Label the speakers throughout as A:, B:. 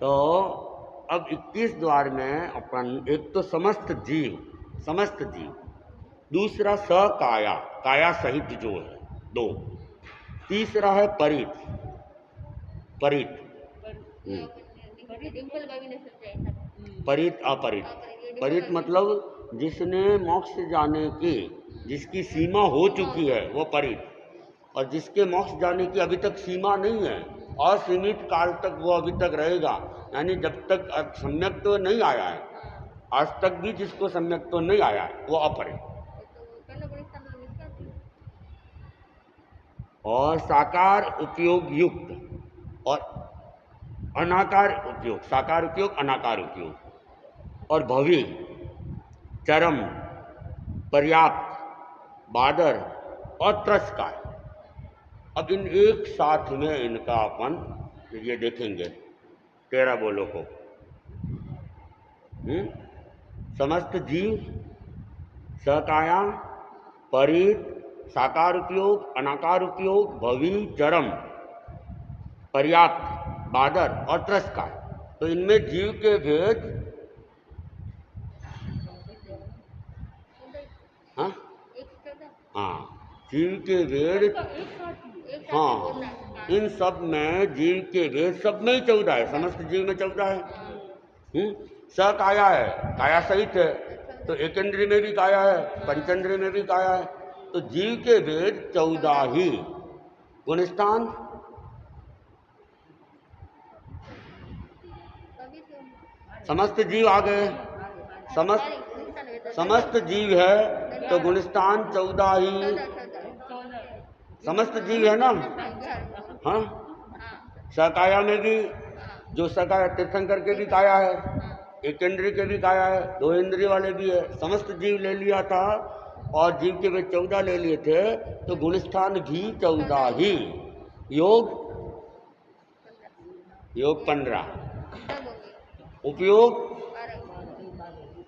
A: तो अब 21 द्वार में अपन एक तो समस्त जीव, दूसरा सकाया, काया सहित जो है दो, तीसरा है परित, परित परित अपरित। परित मतलब जिसने मोक्ष जाने की, जिसकी सीमा हो चुकी है वो परित, और जिसके मोक्ष जाने की अभी तक सीमा नहीं है, असीमित काल तक वो अभी तक रहेगा, यानी जब तक सम्यक तो नहीं आया है, आज तक भी जिसको सम्यक तो नहीं आया है वो अपरित। और साकार उपयोग युक्त और अनाकार उपयोग, साकार उपयोग अनाकार उपयोग, और भवि, चरम, पर्याप्त, बादर और त्रस्कार। अब इन एक साथ में इनका अपन ये देखेंगे 13 बोलों को। समस्त जीव, सकाया, परित, साकार उपयोग, अनाकार उपयोग, भवि, चरम, पर्याप्त, बादर और त्रस्कार। तो इनमें जीव के भेद, हाँ हाँ, जीव के भेद, हाँ, इन सब में जीव के भेद सब में ही 14 है, समस्त जीव में 14 है। सकाया है, काया सहित है, तो एकेंद्रीय में भी काया है, पंचेंद्रिय में भी काया है, तो जीव के भेद 14 ही। गुणस्थान समस्त जीव आ गए, समस्त जीव है तो गुणस्थान 14 ही, समस्त जीव है ना। हाँ, सकाया में भी, जो सकाया तीर्थंकर के भी काया है, एक इंद्रिय के भी काया है, 2 इंद्रिय वाले भी है, समस्त जीव ले लिया था, और जीव के वे 14 ले लिए थे, तो गुणस्थान भी 14 ही। योग 15, उपयोग,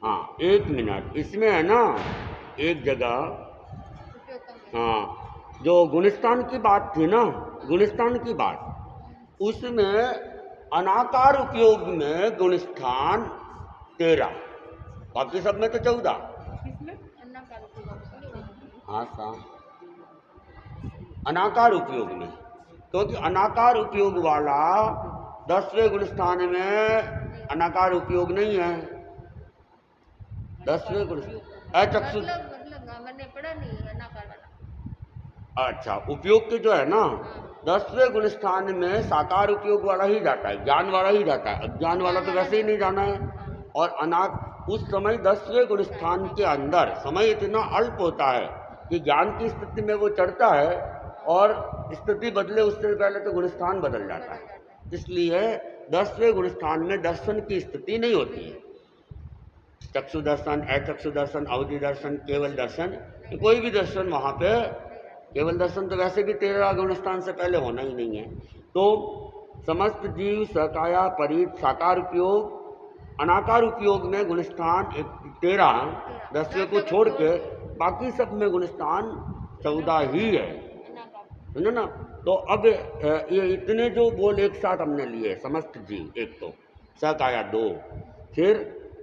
A: हाँ 1 मिनट, इसमें है ना एक जगह, हाँ, जो गुणस्थान की बात थी ना, गुणस्थान की बात, उसमें अनाकार उपयोग में गुणस्थान 13, बाकी सब में तो 14। हाँ सा, अनाकार उपयोग में, क्योंकि अनाकार उपयोग वाला 10वें गुणस्थान में अनाकार उपयोग नहीं है। 10वें गुणस्थान अचक्षु, मैंने पढ़ा नहीं अनाकार वाला। अच्छा, उपयोग के जो है ना 10वें गुणस्थान में साकार उपयोग वाला ही जाता है, ज्ञान वाला ही जाता है, अज्ञान वाला तो वैसे ही नहीं जाना है। और उस समय 10वें गुणस्थान के अंदर समय इतना अल्प होता है कि ज्ञान की स्थिति में वो चढ़ता है, और स्थिति बदले उससे पहले तो गुणस्थान बदल जाता है। इसलिए 10वें गुणस्थान में दर्शन की स्थिति नहीं होती है। चक्षु दर्शन, अचक्षु दर्शन, अवधि दर्शन, केवल दर्शन, कोई भी दर्शन वहाँ पे, केवल दर्शन तो वैसे भी 13 गुणस्थान से पहले होना ही नहीं है। तो समस्त जीव, सकाया, परित, साकार उपयोग, अनाकार उपयोग में गुणस्थान 13, 10वें को छोड़ के बाकी सब में गुणस्थान 14 ही है, समझो ना। तो अब ये इतने जो बोल एक साथ हमने लिए, समस्त जीव एक, तो सकाया 2, फिर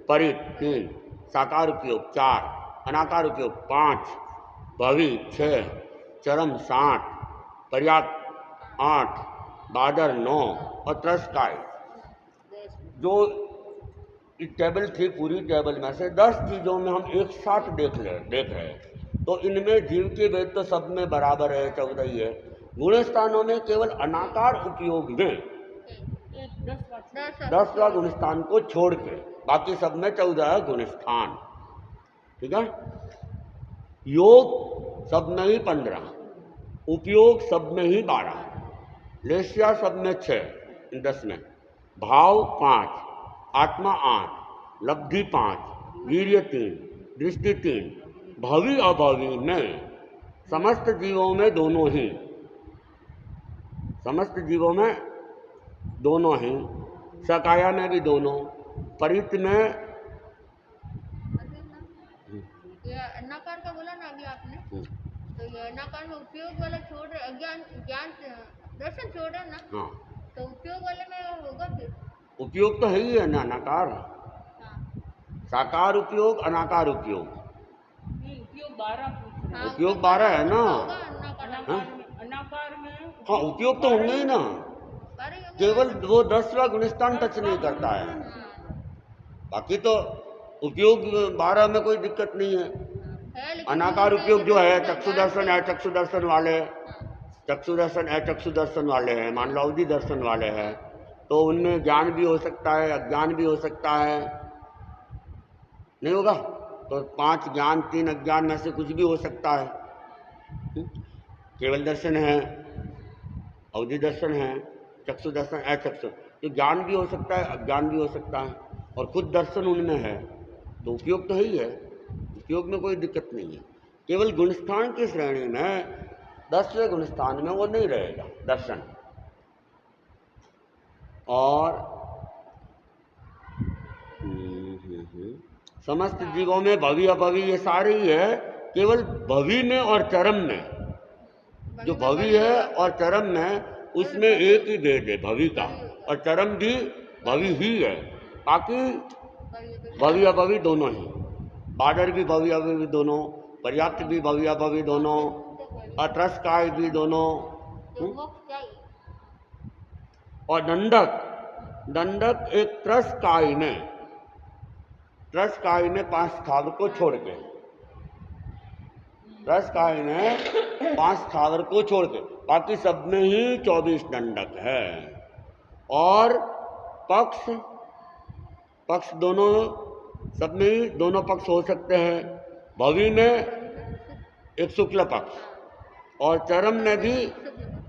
A: परित 3, साकार उपयोग 4, अनाकार उपयोग 5, भवि 6, चरम 7, पर्याप्त 8, बादर 9 और त्रस्काय। जो टेबल थी, पूरी टेबल में से 10 चीज़ों में हम एक साथ देख रहे हैं, तो इनमें जीव के वेद तो सब में बराबर है, 14 ही है। गुण स्थानों में केवल अनाकार उपयोग में 10वां गुणस्थान को छोड़ के बाकी सब में 14 है गुणस्थान, ठीक है। योग सब में ही 15, उपयोग सब में ही 12, लेस्या सब में 6, 10 में, भाव 5, आत्मा 8, लब्धि 5, वीर्य 3, दृष्टि 3, भवि अभवि में समस्त जीवों में दोनों ही, समस्त जीवों में दोनों ही, सकाया में भी दोनों, परित में,
B: ये नकार का बोला ना अभी आपने, तो ये नकार में उपयोग वाला छोड़ रहे, ज्ञान ज्ञान दर्शन छोड़ रहे ना। हाँ, तो उपयोग वाले में होगा फिर
A: उपयोग तो है ही है ना, नकार।
B: हाँ
A: साकार उपयोग, अनाकार उपयोग।
C: नहीं, उपयोग 12 पूछ रहे हैं।
B: हाँ,
A: उपयोग 12 है ना।
B: होगा अनाकार
A: हाँ?
C: अनाकार में
A: हाँ, उपयोग तो होंगे ही ना,
B: बारह ही होंगे।
A: केवल वो 10वां गुणस्थान टच नहीं करता है।
B: हाँ,
A: बाकी तो उपयोग 12 में कोई दिक्कत नहीं है।
B: है लेकिन
A: अनाकार
B: यूज
A: उपयोग जो है,
B: तो
A: चक्षु
B: ज्ञान
A: दर्शन
B: से-
A: है, चक्षु दर्शन वाले,
B: हाँ,
A: चक्षु दर्शन अचक्षु दर्शन वाले हैं, मान लो अवधि दर्शन वाले हैं, तो उनमें ज्ञान भी हो सकता है, अज्ञान भी हो सकता है, नहीं होगा? तो 5 ज्ञान 3 अज्ञान में से कुछ भी हो सकता है। केवल दर्शन है, अवधि दर्शन है, चक्षु दर्शन अचक्षु, तो ज्ञान भी हो सकता है, अज्ञान भी हो सकता है, और खुद दर्शन उनमें है, तो उपयोग तो है ही है, उपयोग में कोई दिक्कत नहीं है। केवल गुणस्थान की श्रेणी में 10वें गुणस्थान में वो नहीं रहेगा दर्शन। और समस्त जीवों में भवि अभवि ये सारे ही है, केवल भवि में और चरम में, जो भवि है और चरम में, उसमें एक ही भेद है भवि का, और चरम भी भवि ही है। बाकी भवि अभवि दोनों ही, बादर भी भवि अभवि दोनों, पर्याप्त भी भवि अभवि दोनों, अत्रस्काय भी दोनों,
B: जो मोक्ष चाहिए।
A: और दंडक, दंडक एक त्रस्काय में, त्रस्काय में 5 स्थावर को छोड़ के, त्रस्काय में 5 स्थावर को छोड़ के, बाकी सब में ही 24 दंडक है। और पक्ष, पक्ष दोनों, सब में ही दोनों पक्ष हो सकते हैं। भवि में एक शुक्ल पक्ष और चरम में भी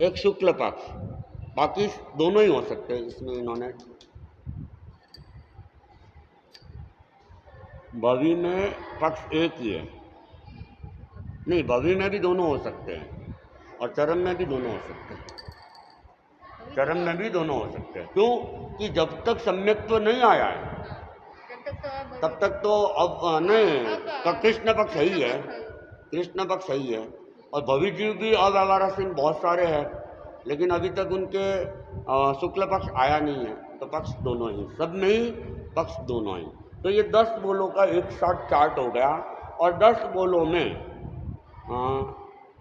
A: एक शुक्ल पक्ष, बाकी दोनों ही हो सकते हैं। इसमें इन्होंने भवि में पक्ष एक ही है, नहीं भवि में भी दोनों हो सकते हैं और चरम में भी दोनों हो सकते हैं, चरम में भी दोनों हो सकते हैं। क्यों कि जब तक सम्यक्त्व नहीं आया है तब तक तो अब नहीं, कृष्ण पक्ष सही है, कृष्ण पक्ष सही है, और भवि जीव भी अव्यवहार सिंह बहुत सारे हैं, लेकिन अभी तक उनके शुक्ल पक्ष आया नहीं है, तो पक्ष दोनों ही, सब में ही पक्ष दोनों ही। तो ये 10 बोलों का एक साथ चार्ट हो गया। और 10 बोलों में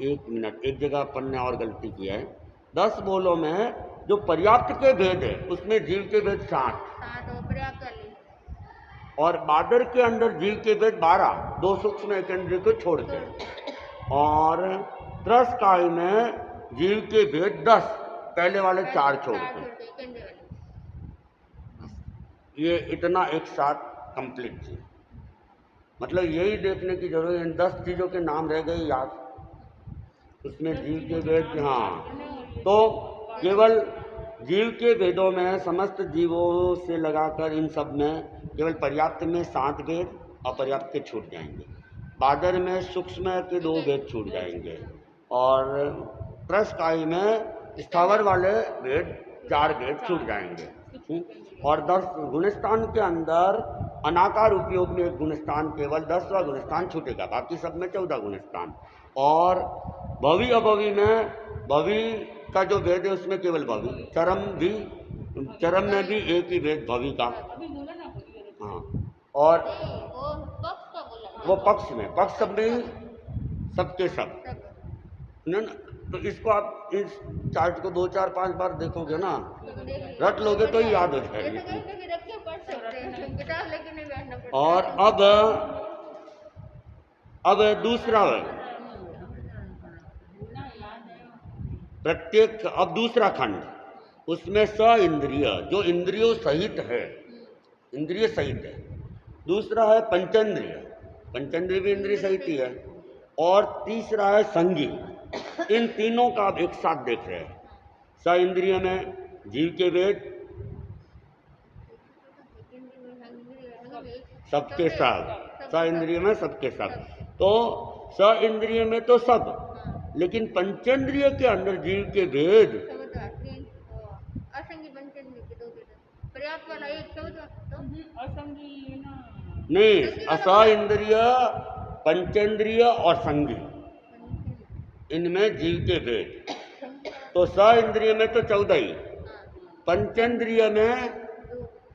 A: 1 मिनट, एक जगह अपन ने और गलती किया है। 10 बोलों में जो पर्याप्त के भेद है उसमें जीव के भेद 7, और बादर के अंदर जीव के भेद 12, 2 सूक्ष्म एक इंद्रिय को छोड़ के, और त्रस्काय में जीव के भेद 10, पहले वाले 4 छोड़ के। ये इतना एक साथ कंप्लीट थी। मतलब यही देखने की जरूरत है, इन 10 चीज़ों के नाम रह गए याद, उसमें जीव के भेद। हाँ, तो केवल जीव के भेदों में समस्त जीवों से लगाकर इन सब में केवल पर्याप्त में 7 भेद, अपर्याप्त के छूट जाएंगे। बादर में सूक्ष्म के 2 भेद छूट जाएंगे, और त्रस्काय में स्थावर वाले भेद 4 भेद छूट जाएंगे। और 10 गुणस्थान के अंदर अनाकार उपयोग में एक गुणस्थान, केवल 10वां गुणस्थान छूटेगा, बाकी सब में 14 गुणस्थान। और भवि अभवि में, भवि का जो भेद है उसमें केवल भवि, चरम भी, चरम में भी एक ही भेद भवि का। हाँ, और वो पक्ष में, पक्ष सब में ही सबके सब ना। तो इसको आप इस चार्ट को 2 4 5 बार देखोगे ना, रट लोगे तो ही याद हो जाएगी। और अब दूसरा है प्रत्येक, अब दूसरा खंड, उसमें स इंद्रिय, जो इंद्रियों सहित है, इंद्रिय सहित है। दूसरा है पंचेंद्रिय, पंचेंद्रिय भी इंद्रिय सहित ही है। और तीसरा है संगी। इन तीनों का आप एक साथ देख रहे हैं। स इंद्रिय में जीव के भेद सबके सब, स इंद्रिय में सबके सब, तो स इंद्रिय में तो सब, लेकिन पंचेंद्रिय के अंदर जीव के भेद नहीं, अस इंद्रिय, पंचेंद्रिय और संगी, इनमें जीव के भेद। तो स इंद्रिय में तो 14 ही, पंचेंद्रिय में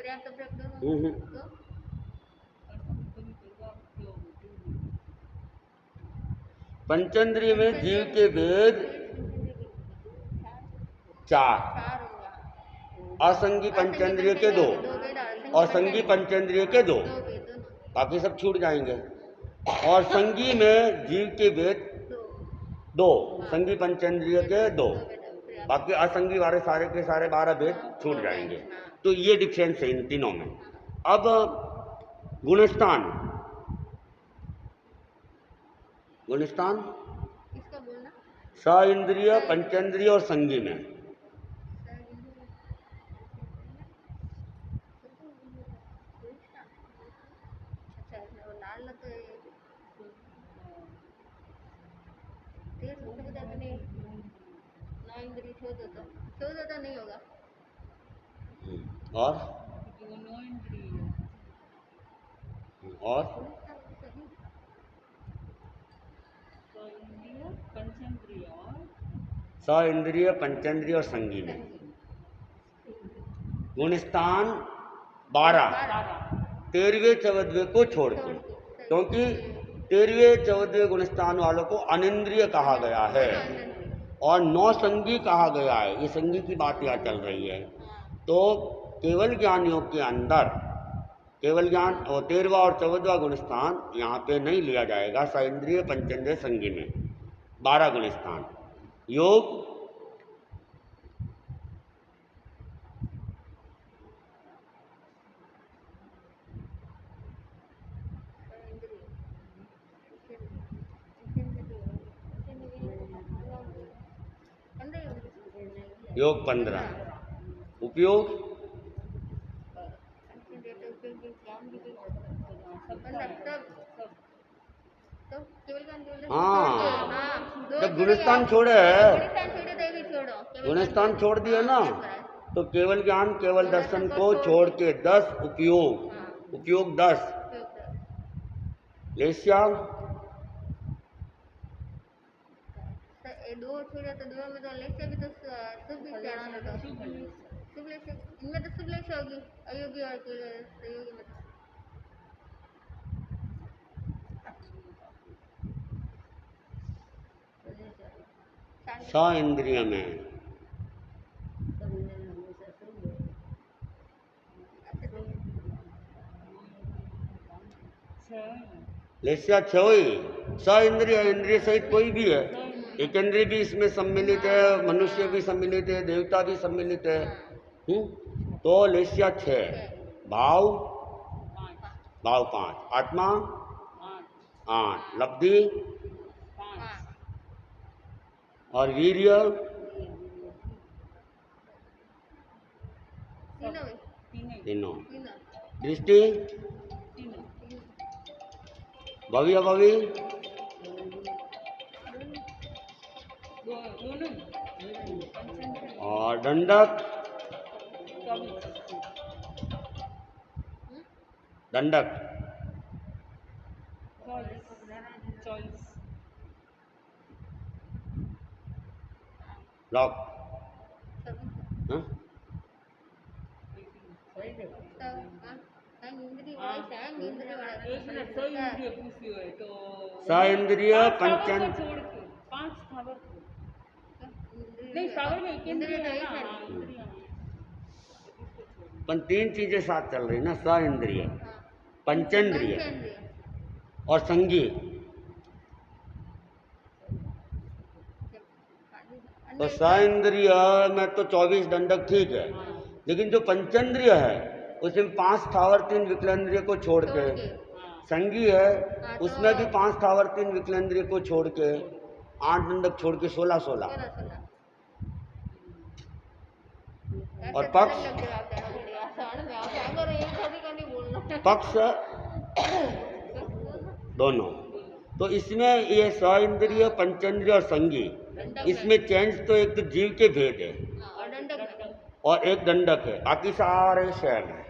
B: पर्याप्त अपर्याप्त दोनों
A: हम्म।
B: तो
A: पंचेंद्रिय में जीव के भेद चार,
B: चार हो गया
A: असंगी पंचेंद्रिय के दो और संगी पंचेंद्रिय के दो,
B: दो भेद दोनों
A: बाकी सब छूट जाएंगे। और संगी में जीव के भेद
B: दो
A: दो, संगी पंचेंद्रिय के दो,
B: भेद पर्याप्त
A: बाकी असंगी वाले सारे के सारे 12 भेद छूट जाएंगे। तो ये डिफरेंस है इन तीनों में। अब गुणस्थान, गुणस्थान
B: इसका बोलना
A: स इंद्रिय पंचेंद्रिय और संगी में
B: अच्छा वो लाल तो तेज सुविधा तो नहीं नौ इंद्रिय चौदह तो नहीं होगा
A: और
C: दोनों इंद्रिय
A: और
C: तो इंद्रिय पंचेंद्रिय और
A: स इंद्रिय पंचेंद्रिय और संगी में गुणस्थान 12, 13वें 14वें को छोड़ के, क्योंकि 13वें 14वें गुणस्थान वालों को अनिंद्रिय कहा गया है और 9 संगी कहा गया है। ये संगी की बात यहाँ चल रही है। तो केवल ज्ञान योग के अंदर केवल ज्ञान और 13वां और 14वां गुणस्थान यहाँ पे नहीं लिया जाएगा। स इंद्रिय पंचेंद्रिय संगी में 12 गुणस्थान। योग योग 15, उपयोग हाँ, जब गुणस्थान छोड़े गुणस्थान छोड़ दिया ना, तो केवल ज्ञान केवल दर्शन को छोड़ के 10 उपयोग, उपयोग 10 लेस्या
B: दो छोड़े तो दो में तो लेसे भी तो शुभ भी चढ़ाना था शुभ लेसे इनमें तो शुभ लेसे होगी अयोगी और सहयोगी में
A: स इंद्रिय में लेस्या 6 ही। स इंद्रिय इंद्रिय सहित कोई भी है, एक इंद्रिय भी इसमें सम्मिलित है, मनुष्य भी सम्मिलित है, देवता भी सम्मिलित है। तो लेस्या 6, भाव भाव 5, आत्मा 8, लब्धि और वीर्य तीनों, दृष्टि भवि अभवि और दंडक दंडक लॉक हाँ? स इंद्रिय पंचन
C: पांच स्थावर नहीं स्थावर में एक इंद्रिय है ना इंद्रिय
A: पर 3 चीजें साथ चल रही ना, स इंद्रिय पंचेंद्रिय और संगी। तो स इंद्रिय में तो 24 दंडक ठीक है, लेकिन जो पंचेंद्रिय है उसमें 5 स्थावर 3 विकलेंद्रिय को छोड़ के, संगी है उसमें भी 5 स्थावर 3 विकलेंद्रिय को छोड़ के 8 दंडक छोड़ के 16 और पक्ष पक्ष दोनों। तो इसमें ये स इंद्रिय पंचेंद्रिय और संगी, इसमें चेंज तो एक तो जीव के भेद है और एक दंडक है, बाकी सारे सेम है।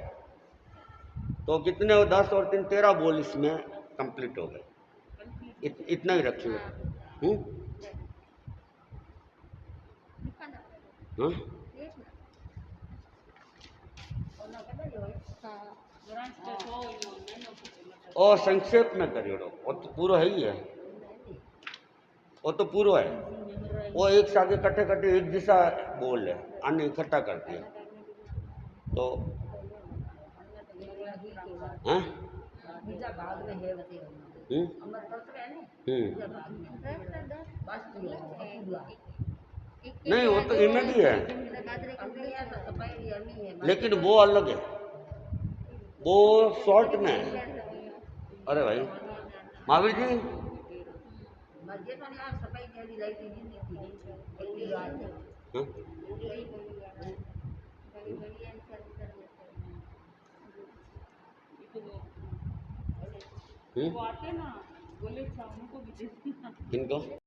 A: तो कितने हो 10 और 3 13 बोल इसमें कंप्लीट हो गए। इतना ही रखिए। हाँ?
C: राष्ट्र छो नो नैनो मतलब
A: और संक्षेप में करियो वो तो पूरा है ही है, वो तो पूरा है। वो एक साथ इकट्ठे कट्ठे एक दिशा बोल है, अन्य इकट्ठा करती है तो हैं? नहीं वो तो इनमें भी है, लेकिन वो अलग है, वो शॉर्ट में है। अरे भाई महावीर जी हाँ?
C: वो आते ना बोले उनको भी दे
A: किनको